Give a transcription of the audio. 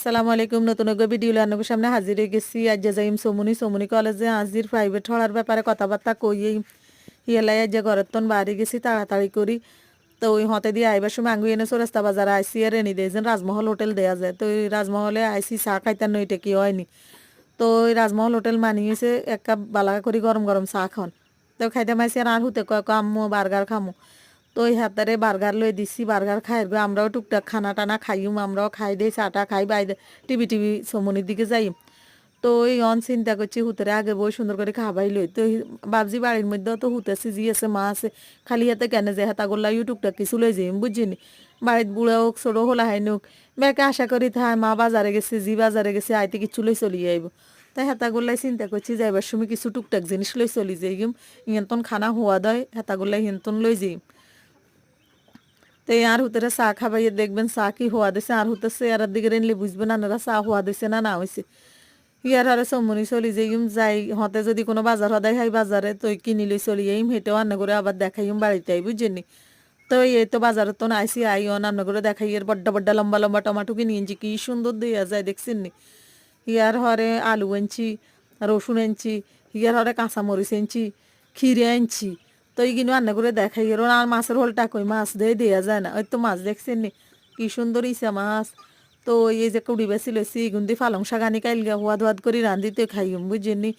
আসসালামু আলাইকুম। নতুন একটা ভিডিও আপনাদের সামনে হাজির হয়ে গেছি। আজ যাইম সমুনি কলেজে আজির প্রাইভেট হওয়ার ব্যাপারে কথাবার্তা কইয়েই হিয়ালাই আজ ঘরের তন বাড়ি গেছি তাড়াতাড়ি করি। তো ওই হতে দিয়ে আইবার সময় আঙ্গু এনে রাস্তা বাজারে আইসি আর এনে দিয়েছেন রাজমহল হোটেল দেয়া যায়। তো ওই রাজমহলে আইসি চা খাইতাম নইটা কি হয়নি। তো ওই রাজমহল হোটেল মানিয়েছে এক কাপ বালা করে গরম গরম চা খান। তো খাইতে মাইছি আর হুতে কয় আম্মু বার্গার খামো। তো ওই হাতারে বার্গার লই দিছি বার্গার খাই আমরাও টুকটাক খানা টানা খাইম আমরাও খাই দেই চাটা খাই বাইরে টিভি সমনির দিকে যাই। তো ওই অন চিন্তা করছি হুতেরে আগে বই সুন্দর করে খাবাই লই। তো বাবজি বাড়ির মধ্যেও তো হুতে সিজি আছে মা আছে খালি হাতে কেন যে হাতা গোল্লা টুকটাক কিছু লই যাই বুঝিনি। বাড়ির বুড়া হোক ছোটো হলা হাই নোক মেয়েকে আশা করি থাই মা বাজারে গেছে জি বাজারে গেছে আইতে কিছু লই চলি আইব। তাই হেতা গোল্লাই চিন্তা করছি যাইবার সময় কিছু টুকটাক জিনিস লই চলি যাই ইয়ন্তন খানা হওয়া দয় হেতা গোল্লাই হিন্তন লই যাই। তো আর হুতরে চা খাবাইয়ে দেখবেন চা কি হওয়া দিছে আর হুতে চেয়ারের দিকে রেনলে বুঝবেন আপনারা চা হওয়া দিছে না না হয়েছে। ইয়ার হারে চমনি চলি যাইম যাই হতে যদি কোনো বাজার হদাই খাই বাজারে তো কিনি লই চলি যাইম হেঁটেও আন্না করে আবার দেখাইম বাড়িতে আই বুঝছেনি। তো এই তো বাজারে তো আইসি আই আন্না করে দেখাই এর বড্ডা বড্ডা লম্বা লম্বা টমাটো কিনি আনছি কি সুন্দর দেয়া যায় দেখছেন নি। ইয়ার হরে আলু আনছি রসুন আনছি ইয়ার হরে কাঁচামরিচ আনছি খিরে আনছি। তো এইগুলো রান্না করে দেখাই এর আর মাছের হোলটা কই মাছ দিয়ে দেওয়া যায় না ওই তো মাছ দেখছেন নি কি সুন্দর ইসা মাছ। তো এই যে কুড়ি বেশি লইছি এগুন দিয়ে পালং শাক আনি কাইল গা হুয়াদ হুয়াদ করে রান্ধিতে খাইম বুঝছেন নি।